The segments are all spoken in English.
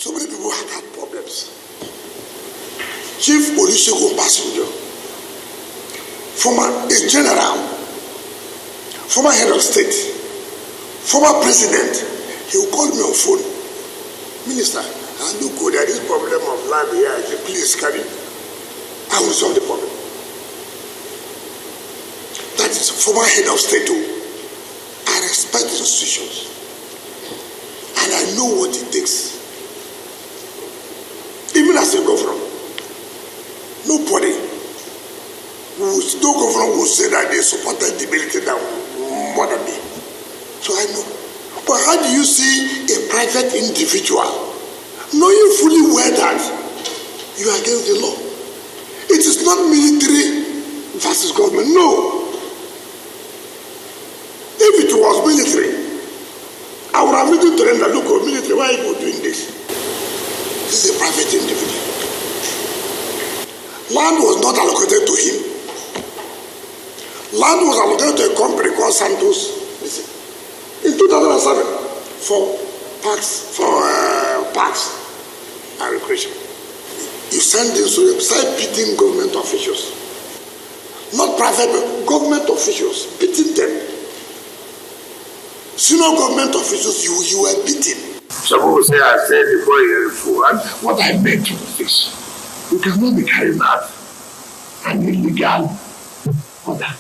So many people have had problems. Chief Olusegun Obasanjo, former a general, former head of state, former president, he will call me on phone. Minister, I look good at this problem of land here. I say, please carry. I will solve the problem. That is former head of state too. I respect the institutions. And I know what it takes. Even as a governor, nobody, no governor will say that they supported the military that more than me. So I know. But how do you see a private individual knowing fully well that you are against the law? It is not military versus government. No. If it was military, I would have written to them that, look, military, why are you doing this? This is a private individual. Land was not allocated to him. Land was allocated to a company called Santos. Listen, in 2007 for parks and recreation. You send them, so you start beating government officials. Not private, but government officials, beating them. Senior government officials, you were beaten. Some people say, I said before you're a fool, and what I meant to fix. You cannot be carrying out an illegal order.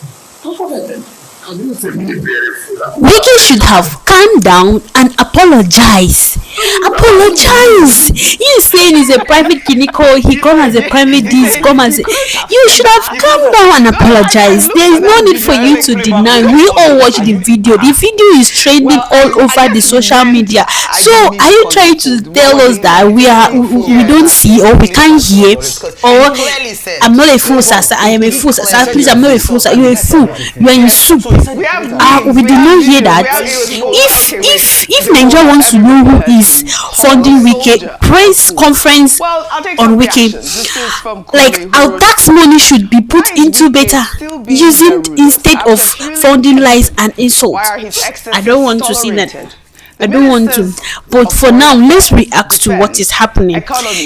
That's what I meant. Wike should have calmed down and apologize. Apologize. You saying he's a private clinical, he come as a private this, come as a... You should have calmed down and apologize. There is no need for you to deny. We all watch the video. The video is trending all over the social media. So are you trying to tell us that we don't see or we can't hear, or I'm not a fool, sir, I am a fool, sir, please, I'm not a fool, sir, you're a fool, you are in soup. We did not hear that. If Nigeria wants to know who is funding Wike, press conference on Wike, like our tax money should be put into better using instead of funding lies and insults. I don't want to see that. I don't want to. But for now, let's react to what is happening.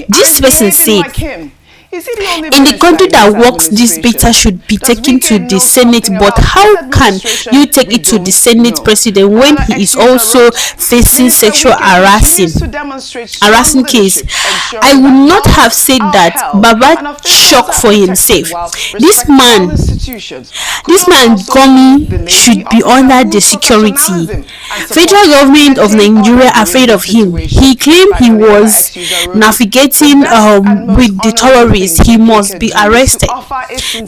This person said, in the country that works, this data should be taken to the Senate, but how can you take it to the Senate president when he is also facing sexual harassing case? I would not have said that Baba shock for himself. This man Gomi should be under the security. Federal government of Nigeria afraid of him. He claimed he was navigating with the terrorists. He must be arrested.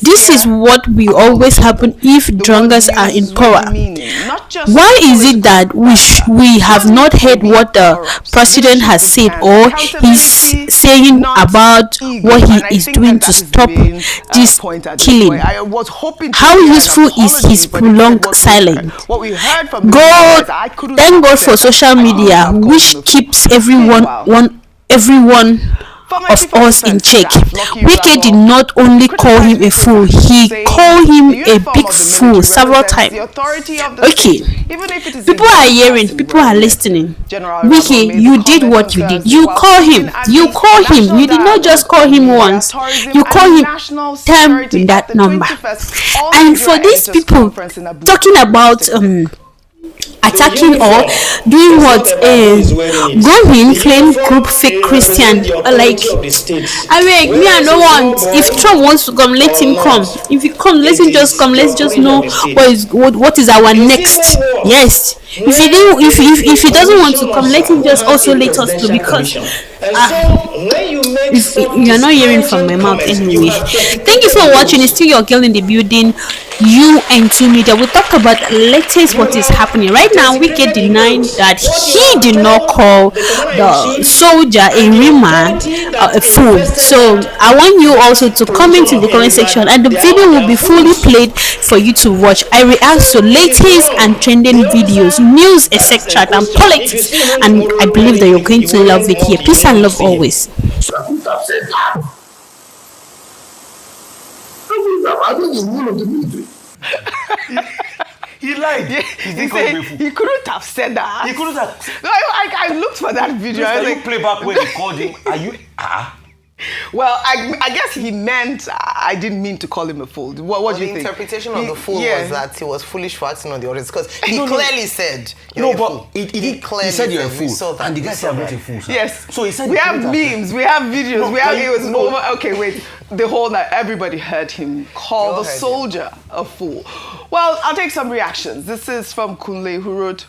This is what will always happen if drunkards are in power. Why is it that we have not heard what the president has said or he's saying about what he is doing to stop this killing? How useful is his prolonged silence? Thank God for social media, which keeps everyone of us in check. Wike did not only call him a fool, he called him a big fool several times. Okay, people are hearing, people are listening. Wike, you did what you did. You call him. You did not just call him once. You call him 10 in that number. And for these people talking about attacking or doing what Gorin claim group fake Christian, like I mean, me I don't want. If Trump wants to come, let him come. If he comes, let him just come. Let's just know what is our next. Yes. If he doesn't want to come, let him just also let us know, because if you're not hearing from my mouth anyway. Thank you for watching. It's still your girl in the building, UNT Media. We'll talk about latest what is happening right now. Wike denying that he did not call the soldier a real man, a fool. So I want you also to comment in the comment section, and the video will be fully played for you to watch. I react to latest and trending videos, news, etc., and politics, and I believe that you're going to love it here. Peace and love always. I don't know the military. He lied. He said he couldn't have said that. He couldn't have. No, I looked for that video. Can you play back when he called him? Are you? Well, I guess he meant I didn't mean to call him a fool. What do you think? The interpretation of the fool was that he was foolish for acting on the audience because he clearly said you're a fool. He said you're a fool, and the guy said I'm not a fool. Sir. Yes. So he said we have memes, we have videos, it was over. Okay, wait. The whole night, everybody heard him call the soldier a fool. Well, I'll take some reactions. This is from Kunle, who wrote,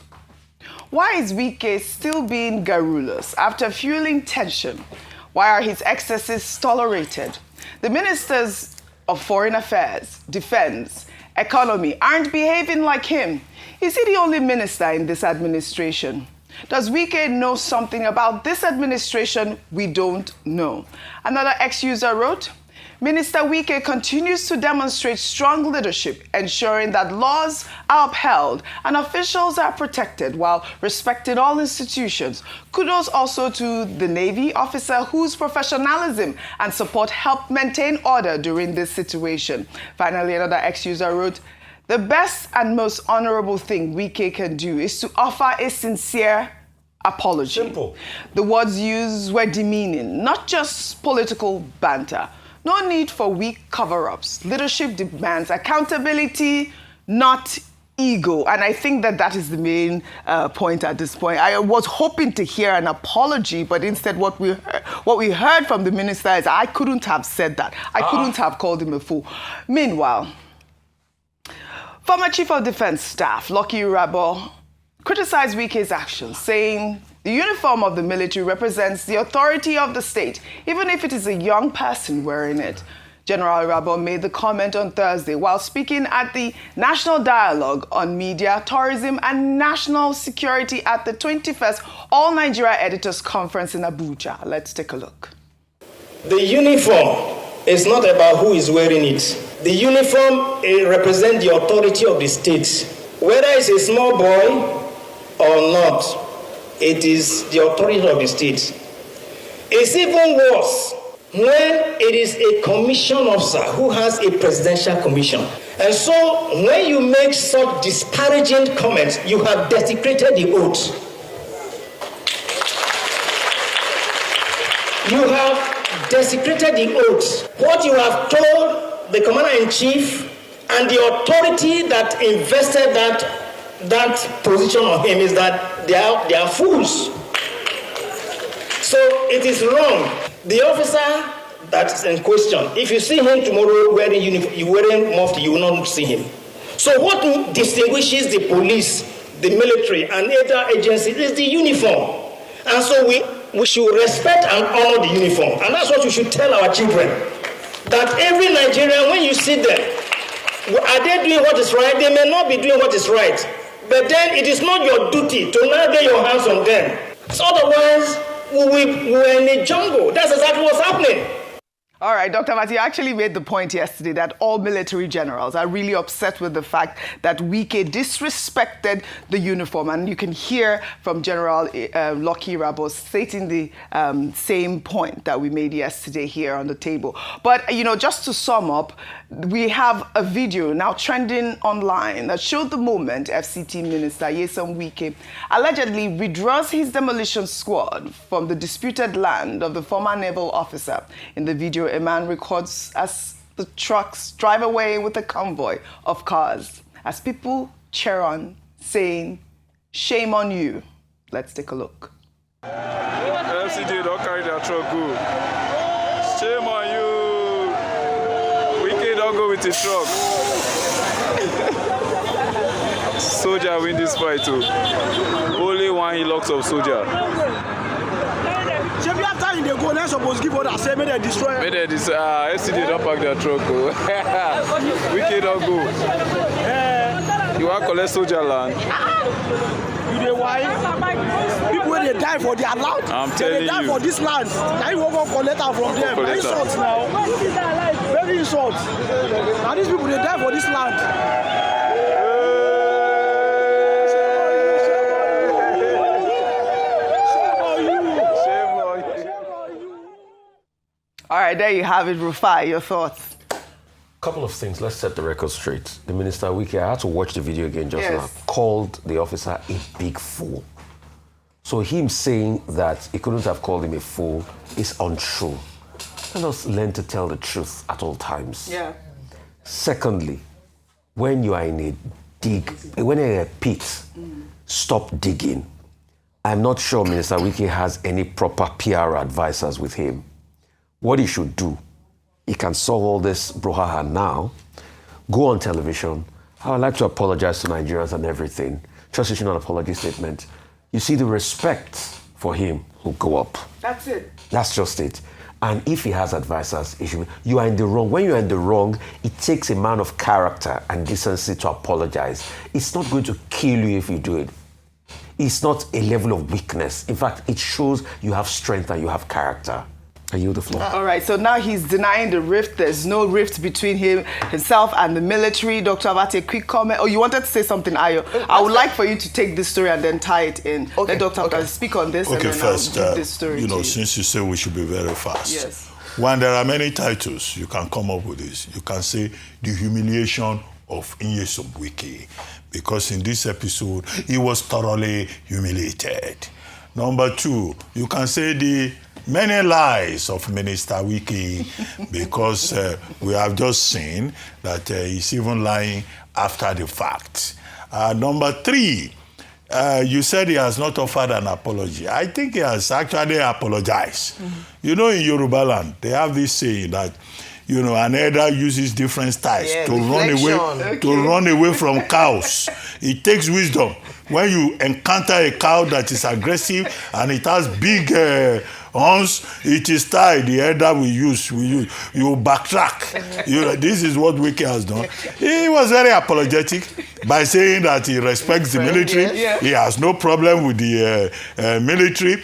"Why is Wike still being garrulous after fueling tension? Why are his excesses tolerated? The ministers of Foreign Affairs, Defense, Economy aren't behaving like him. Is he the only minister in this administration? Does Wike know something about this administration we don't know?" Another ex-user wrote, "Minister Wike continues to demonstrate strong leadership, ensuring that laws are upheld and officials are protected while respecting all institutions. Kudos also to the Navy officer whose professionalism and support helped maintain order during this situation." Finally, another ex-user wrote, "The best and most honorable thing Wike can do is to offer a sincere apology." Simple. The words used were demeaning, not just political banter. No need for weak cover-ups. Leadership demands accountability, not ego. And I think that is the main point at this point. I was hoping to hear an apology, but instead what we heard from the minister is, I couldn't have said that. I couldn't have called him a fool. Meanwhile, former Chief of Defense Staff, Lucky Rabo, criticized Wike's actions, saying the uniform of the military represents the authority of the state, even if it is a young person wearing it. General Rabo made the comment on Thursday while speaking at the National Dialogue on Media, Tourism and National Security at the 21st All Nigeria Editors Conference in Abuja. Let's take a look. The uniform is not about who is wearing it. The uniform represents the authority of the state. Whether it's a small boy or not, it is the authority of the state. It's even worse when it is a commission officer who has a presidential commission. And so when you make such disparaging comments, you have desecrated the oath. You have desecrated the oath. What you have told the commander-in-chief and the authority that invested that position on him is that they are fools. So it is wrong. The officer that's in question, if you see him tomorrow wearing uniform, you wearing mufti, you will not see him. So what distinguishes the police, the military, and other agencies is the uniform. And so we should respect and honor the uniform. And that's what we should tell our children. That every Nigerian, when you see them, are they doing what is right? They may not be doing what is right. But then it is not your duty to now lay your hands on them. So otherwise, we're in a jungle. That's exactly what's happening. All right, Dr. Mati actually made the point yesterday that all military generals are really upset with the fact that Wike disrespected the uniform. And you can hear from General Lucky Rabo stating the same point that we made yesterday here on the table. But, you know, just to sum up, we have a video now trending online that showed the moment FCT Minister Nyesom Wike allegedly withdraws his demolition squad from the disputed land of the former naval officer. In the video, a man records as the trucks drive away with a convoy of cars as people cheer on, saying, "Shame on you." Let's take a look. FCT don't carry their truck go. Shame on you. Wike don't go with his truck. Soldier win this fight too. Only one he locks up soldier. Every time they go, they're supposed to give order, say, may they destroy. May they destroy. FCT don't pack their truck go. Wike don't go. You want to collect soldier land? You know why? People when they die for their land, I'm telling they die you. for this land. Now you won't go collect them from them. Very insult now. Very insult. Now these people they die for this land. All right, there you have it, Rufai. Your thoughts? Couple of things. Let's set the record straight. The Minister Wike, I had to watch the video again just now, called the officer a big fool. So him saying that he couldn't have called him a fool is untrue. Let us learn to tell the truth at all times. Yeah. Secondly, when you are in a when you're in a pit, stop digging. I'm not sure Minister Wike has any proper PR advisors with him. What he should do, he can solve all this brouhaha now, go on television. I would like to apologize to Nigerians and everything. Just issue an apology statement. You see, the respect for him will go up. That's it. That's just it. And if he has advisors, you are in the wrong. When you are in the wrong, it takes a man of character and decency to apologize. It's not going to kill you if you do it. It's not a level of weakness. In fact, it shows you have strength and you have character. I yield the floor. All right, so now he's denying the rift. There's no rift between himself and the military. Dr. Abati, a quick comment. Oh, you wanted to say something, Ayo. I would like for you to take this story and then tie it in. Okay. Let Dr. Abati speak on this and then first, I'll give this story you know, to you. since you say we should be very fast. Yes. When there are many titles, you can come up with this. You can say the humiliation of Nyesom Wike, because in this episode, he was thoroughly humiliated. Number two, you can say the many lies of Minister Wike, because we have just seen that he's even lying after the fact. Number three, you said he has not offered an apology. I think he has actually apologized. You know, in Yoruba land, they have this saying that, you know, an elder uses different styles to run away from cows. It takes wisdom. When you encounter a cow that is aggressive and it has big horns, it is style the elder we use. You backtrack. You know, this is what Wike has done. He was very apologetic by saying that he respects the military. He has no problem with the military.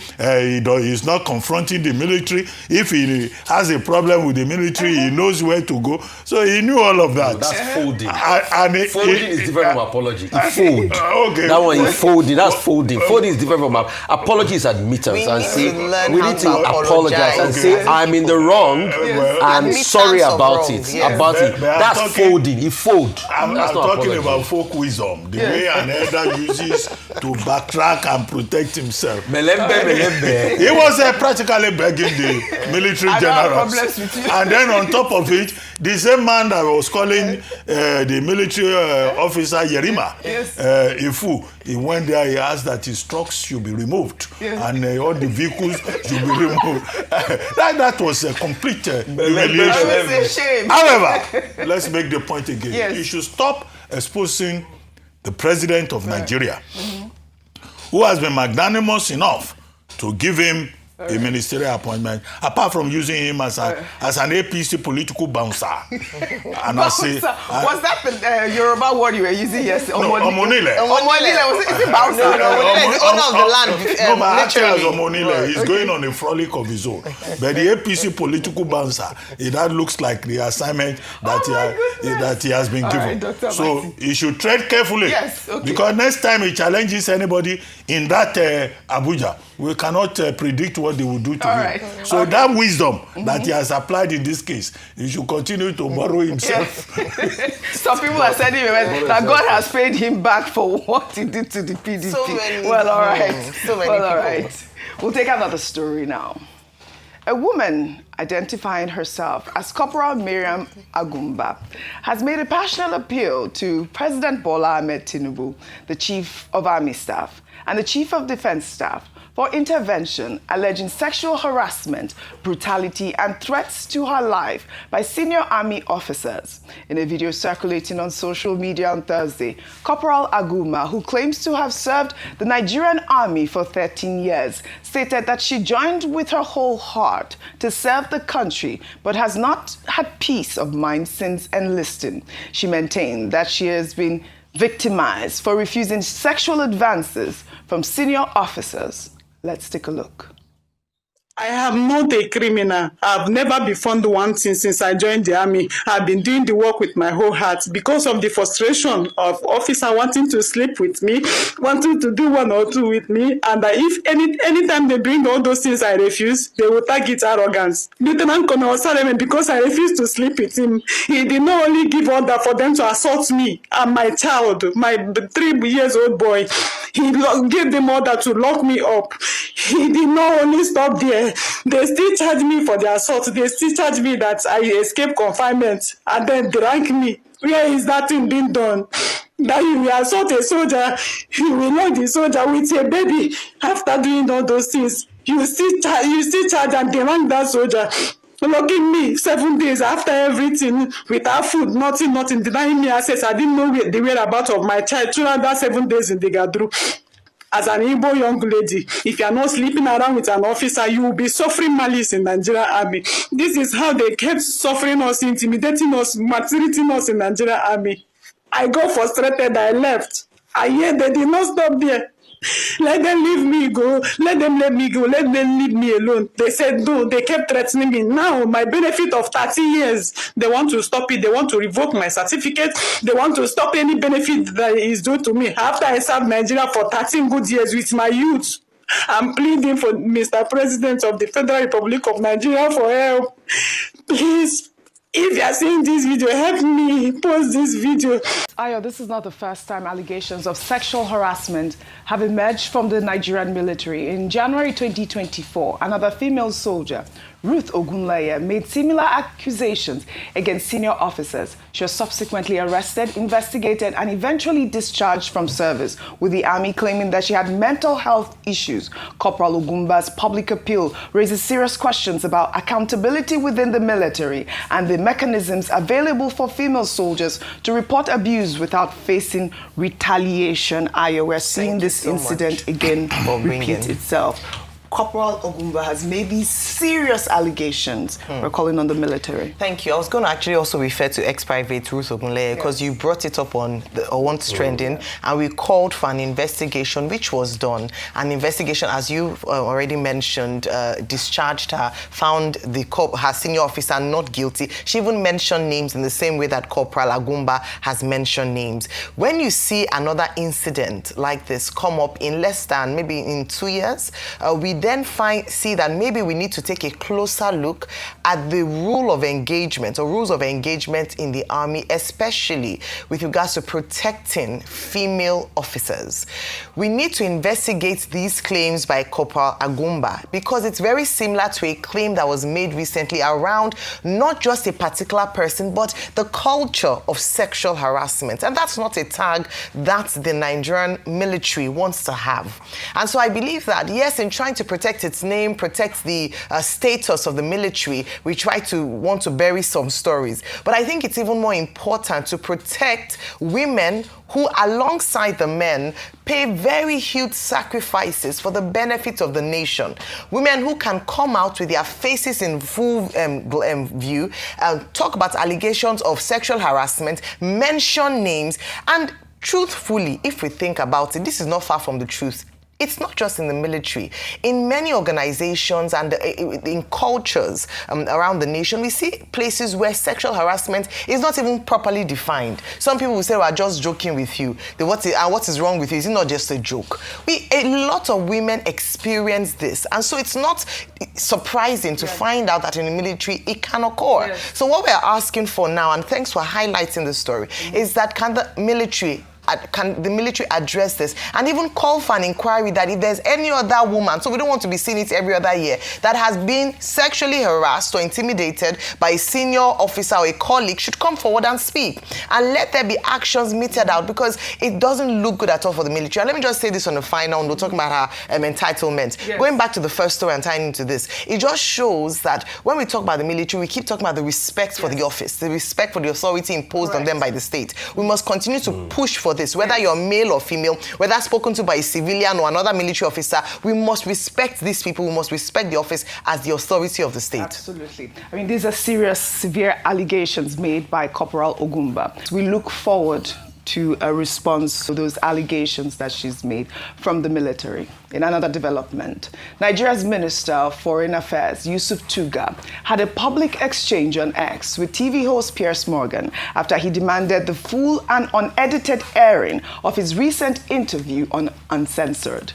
He's not confronting the military. If he has a problem with the military, he knows where to go. So he knew all of that. No, that's folding. Folding is different from apology. He fold. Okay. That one he folded. That's folding. Folding is different from apology. Is admittance and say we need to apologize and say I'm in the wrong and sorry about it. That's folding. He fold. I'm talking about folk wisdom, the way an elder uses to backtrack and protect himself. He was practically begging the military generals. And then on top of it, the same man that was calling the military officer Yerima, Ifu, he went there, he asked that his trucks should be removed and all the vehicles should be removed. That was a complete humiliation. It was a shame. However, let's make the point again. You should stop exposing the president of Nigeria, who has been magnanimous enough to give him a ministerial appointment, apart from using him as an APC political bouncer. And I say, was that the Yoruba word you were using yesterday? No, Omonile. Omonile, is it bouncer? Omonile is the owner of the land. No, but actually as Omonile, he's going on a frolic of his own. But the APC political bouncer, that looks like the assignment that he has been given. Right, so he should tread carefully. Because next time he challenges anybody in that Abuja, we cannot predict what they will do to him. So that wisdom that he has applied in this case, he should continue to borrow himself. Some people are saying that God has paid him back for what he did to the PDP. So many all right. So many people. All right. We'll take another story now. A woman identifying herself as Corporal Miriam Agumba has made a passionate appeal to President Bola Ahmed Tinubu, the Chief of Army Staff, and the Chief of Defense Staff for intervention alleging sexual harassment, brutality, and threats to her life by senior army officers. In a video circulating on social media on Thursday, Corporal Aguma, who claims to have served the Nigerian Army for 13 years, stated that she joined with her whole heart to serve the country, but has not had peace of mind since enlisting. She maintained that she has been victimized for refusing sexual advances from senior officers. Let's take a look. I I am not a criminal. I've never been found wanting since I joined the army. I've been doing the work with my whole heart. Because of the frustration of officer wanting to sleep with me, wanting to do one or two with me, and if anytime they bring all those things I refuse, they will target arrogance. Lieutenant Colonel Osareme, because I refused to sleep with him, he did not only give order for them to assault me and my child, my 3-year-old boy. He gave them order to lock me up. He did not only stop there. They still charge me for the assault. They still charge me that I escaped confinement and then drank me. Where is that thing being done? That you will assault a soldier, you will lock the soldier with a baby. After doing all those things, you still charge and demand that soldier. Locking me 7 days after everything, without food, nothing, denying me access. I didn't know the whereabouts of my child throughout that 7 days in the Gadru. As an Igbo young lady, if you are not sleeping around with an officer, you will be suffering malice in Nigeria Army. This is how they kept suffering us, intimidating us, maltreating us in Nigeria Army. I got frustrated, I left. And yet they did not stop there. Let them leave me go. Let them let me go. Let them leave me alone. They said no. They kept threatening me. Now, my benefit of 30 years, they want to stop it. They want to revoke my certificate. They want to stop any benefit that is due to me. After I served Nigeria for 13 good years with my youth, I'm pleading for Mr. President of the Federal Republic of Nigeria for help. Please, if you are seeing this video, help me post this video. Ayo, this is not the first time allegations of sexual harassment have emerged from the Nigerian military. In January 2024, another female soldier, Ruth Ogunleye, made similar accusations against senior officers. She was subsequently arrested, investigated, and eventually discharged from service, with the army claiming that she had mental health issues. Corporal Ogumba's public appeal raises serious questions about accountability within the military and the mechanisms available for female soldiers to report abuse without facing retaliation. Ayo, we're seeing this incident again repeat itself. Corporal Ogumba has made these serious allegations. We're calling on the military. Thank you. I was going to actually also refer to ex-private Ruth Ogunleye because you brought it up on What's Trending, and we called for an investigation, which was done. An investigation, as you already mentioned, discharged her, found her senior officer not guilty. She even mentioned names in the same way that Corporal Ogumba has mentioned names. When you see another incident like this come up in less than maybe in 2 years, we then see that maybe we need to take a closer look at the rules of engagement in the army, especially with regards to protecting female officers. We need to investigate these claims by Corporal Ogumba because it's very similar to a claim that was made recently around not just a particular person, but the culture of sexual harassment. And that's not a tag that the Nigerian military wants to have. And so I believe that, yes, in trying to protect its name, protect the status of the military, we want to bury some stories. But I think it's even more important to protect women who, alongside the men, pay very huge sacrifices for the benefit of the nation. Women who can come out with their faces in full view, talk about allegations of sexual harassment, mention names, and truthfully, if we think about it, this is not far from the truth. It's not just in the military. In many organizations and in cultures around the nation, we see places where sexual harassment is not even properly defined. Some people will say, well, I'm just joking with you. What is wrong with you? Is it not just a joke? A lot of women experience this. And so it's not surprising to find out that in the military, it can occur. Yes. So what we're asking for now, and thanks for highlighting the story, is that can the military address this and even call for an inquiry that if there's any other woman, so we don't want to be seeing it every other year, that has been sexually harassed or intimidated by a senior officer or a colleague, should come forward and speak and let there be actions meted out, because it doesn't look good at all for the military. And let me just say this on the final note, talking about her entitlement. Yes. Going back to the first story and tying into this, it just shows that when we talk about the military, we keep talking about the respect for the office, the respect for the authority imposed on them by the state. We must continue to push for this, whether you're male or female, whether spoken to by a civilian or another military officer. We must respect these people. We must respect the office as the authority of the state. Absolutely. I mean, these are serious, severe allegations made by Corporal Ogumba. We look forward to a response to those allegations that she's made from the military. In another development, Nigeria's Minister of Foreign Affairs, Yusuf Tuga, had a public exchange on X with TV host Piers Morgan after he demanded the full and unedited airing of his recent interview on Uncensored.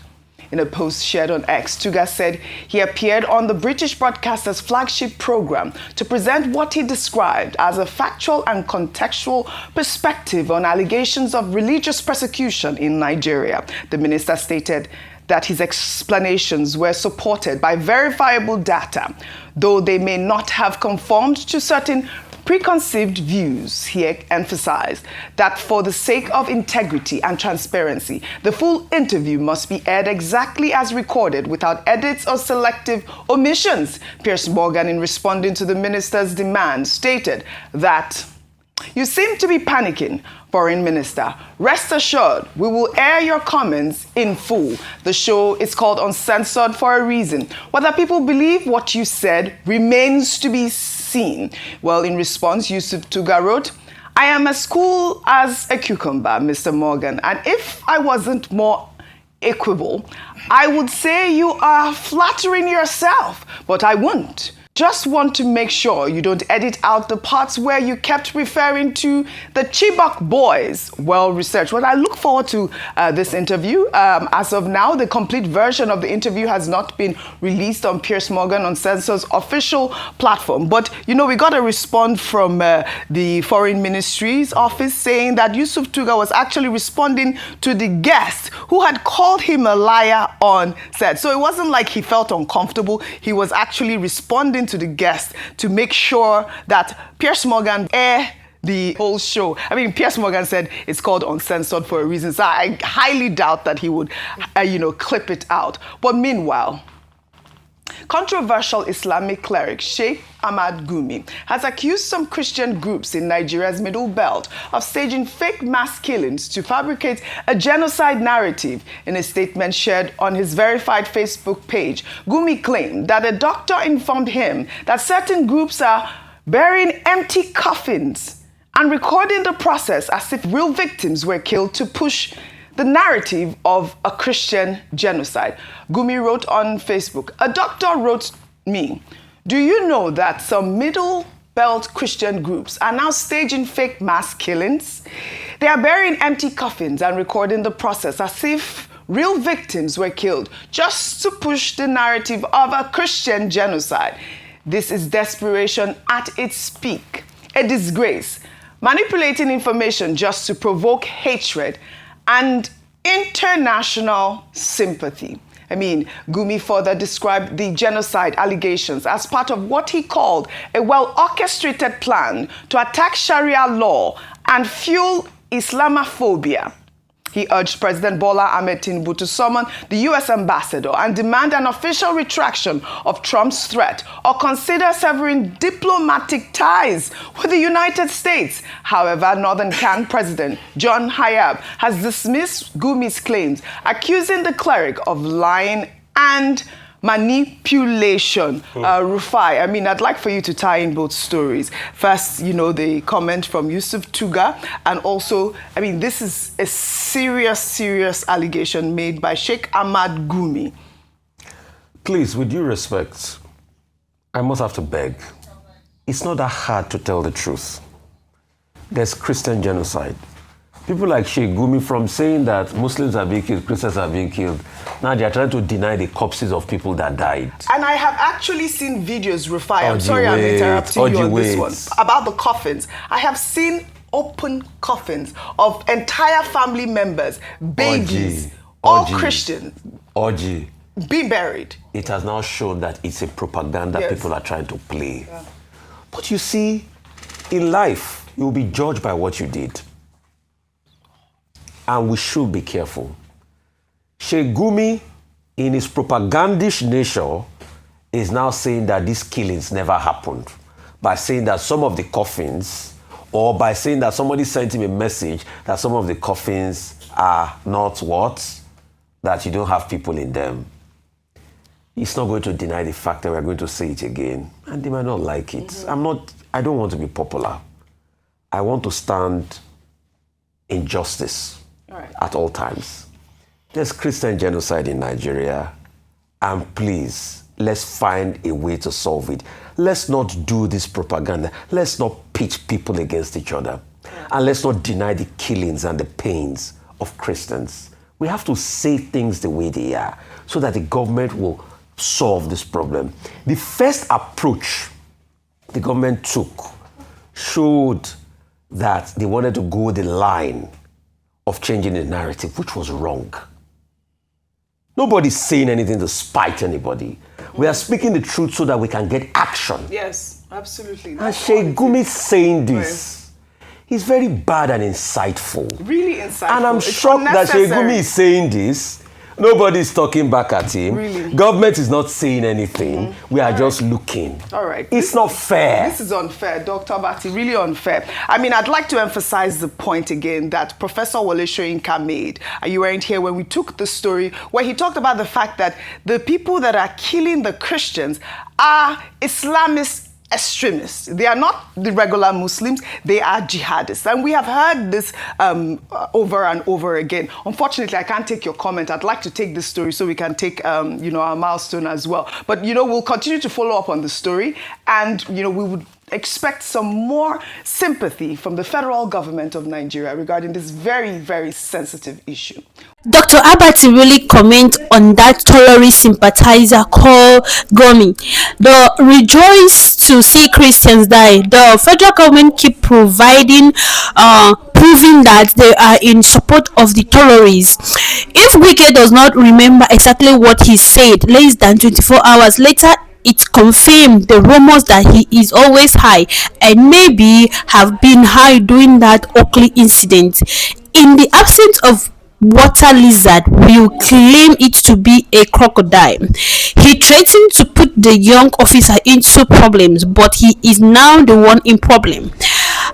In a post shared on X, Tuga said he appeared on the British broadcaster's flagship program to present what he described as a factual and contextual perspective on allegations of religious persecution in Nigeria. The minister stated that his explanations were supported by verifiable data, though they may not have conformed to certain preconceived views. He emphasized that for the sake of integrity and transparency, the full interview must be aired exactly as recorded without edits or selective omissions. Piers Morgan, in responding to the minister's demand, stated that, "You seem to be panicking, Foreign Minister. Rest assured, we will air your comments in full. The show is called Uncensored for a reason. Whether people believe what you said remains to be seen." Well, in response, Yusuf Tuga wrote, "I am as cool as a cucumber, Mr. Morgan, and if I wasn't more equable, I would say you are flattering yourself, but I won't. Just want to make sure you don't edit out the parts where you kept referring to the Chibok boys." Well researched. Well, I look forward to this interview. As of now, the complete version of the interview has not been released on Piers Morgan Uncensored's official platform. But, you know, we got a response from the Foreign Ministry's office saying that Yusuf Tuga was actually responding to the guest who had called him a liar on set. So it wasn't like he felt uncomfortable. He was actually responding to the guest to make sure that Piers Morgan air the whole show. I mean, Piers Morgan said it's called Uncensored for a reason, so I highly doubt that he would, clip it out. But meanwhile, controversial Islamic cleric Sheikh Ahmad Gumi has accused some Christian groups in Nigeria's Middle Belt of staging fake mass killings to fabricate a genocide narrative. In a statement shared on his verified Facebook page, Gumi claimed that a doctor informed him that certain groups are burying empty coffins and recording the process as if real victims were killed to push the narrative of a Christian genocide. Gumi wrote on Facebook, "A doctor wrote me, do you know that some Middle Belt Christian groups are now staging fake mass killings? They are burying empty coffins and recording the process as if real victims were killed just to push the narrative of a Christian genocide. This is desperation at its peak, a disgrace, manipulating information just to provoke hatred and international sympathy." I mean, Gumi further described the genocide allegations as part of what he called a well-orchestrated plan to attack Sharia law and fuel Islamophobia. He urged President Bola Ahmed Tinubu to summon the U.S. ambassador and demand an official retraction of Trump's threat or consider severing diplomatic ties with the United States. However, Northern Can President John Hayab has dismissed Gumi's claims, accusing the cleric of lying and manipulation. Rufai, I mean, I'd like for you to tie in both stories. First, the comment from Yusuf Tuga, and also, I mean, this is a serious allegation made by Sheikh Ahmad Gumi. Please, with due respect, I must have to beg. It's not that hard to tell the truth. There's Christian genocide. People like Sheikh Gumi, from saying that Muslims are being killed, Christians are being killed, now they are trying to deny the corpses of people that died. And I have actually seen videos, Rufai, I'm sorry I'm interrupting you on this one, about the coffins. I have seen open coffins of entire family members, babies, all Christians, being buried. It has now shown that it's a propaganda people are trying to play. Yeah. But you see, in life, you will be judged by what you did. And we should be careful. Sheikh Gumi, in his propagandish nature, is now saying that these killings never happened, by saying that some of the coffins, or by saying that somebody sent him a message that some of the coffins are not what? That you don't have people in them. He's not going to deny the fact that we're going to say it again, and they might not like it. I don't want to be popular. I want to stand injustice at all times. There's Christian genocide in Nigeria, and please, let's find a way to solve it. Let's not do this propaganda. Let's not pitch people against each other. And let's not deny the killings and the pains of Christians. We have to say things the way they are so that the government will solve this problem. The first approach the government took showed that they wanted to go the line of changing the narrative, which was wrong. Nobody's saying anything to spite anybody. We are speaking the truth so that we can get action. Yes, absolutely. And Sheikh Gumi saying this is very bad and insightful. Really insightful. And I'm shocked that Sheikh Gumi is saying this. Nobody's talking back at him. Really? Government is not saying anything. We are just looking. All right. It's not fair. This is unfair, Dr. Bati, really unfair. I mean, I'd like to emphasize the point again that Professor Wole Soyinka made. You weren't here when we took the story where he talked about the fact that the people that are killing the Christians are Islamist extremists. They are not the regular Muslims, they are jihadists. And we have heard this over and over again. Unfortunately, I can't take your comment. I'd like to take this story so we can take our milestone as well. But, we'll continue to follow up on the story, and, we would expect some more sympathy from the federal government of Nigeria regarding this very, very sensitive issue. Dr. Abati really comment on that terrorist sympathizer called Gumi. The rejoice to see Christians die. The federal government keep proving that they are in support of the terrorists. If Wike does not remember exactly what he said less than 24 hours later, it confirmed the rumors that he is always high and maybe have been high during that Oakley incident. In the absence of water lizard, will claim it to be a crocodile. He threatened to put the young officer into problems, but he is now the one in problem.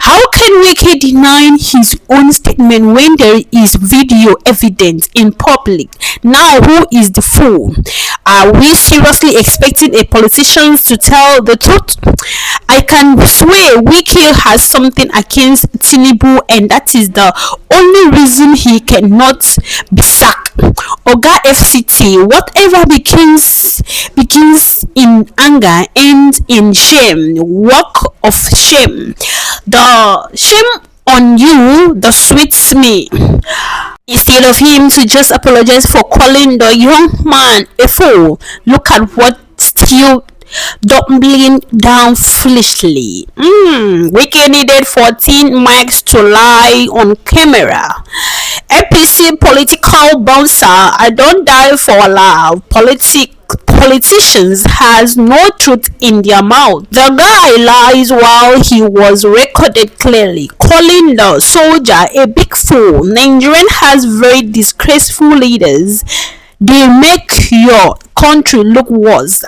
How can Wike deny his own statement when there is video evidence in public? Now, who is the fool? Are we seriously expecting a politician to tell the truth? I can swear Wike has something against Tinubu, and that is the only reason he cannot be sacked. Oga FCT, whatever begins in anger ends in shame. Walk of shame. The shame on you that sweets me. Instead of him to just apologize for calling the young man a fool, look at what still doubling down foolishly. Wike needed 14 mics to lie on camera. APC political bouncer, I don't die for love. Politicians has no truth in their mouth. The guy lies while he was recorded clearly, calling the soldier a big fool. Nigeria has very disgraceful leaders. They make your country look worse.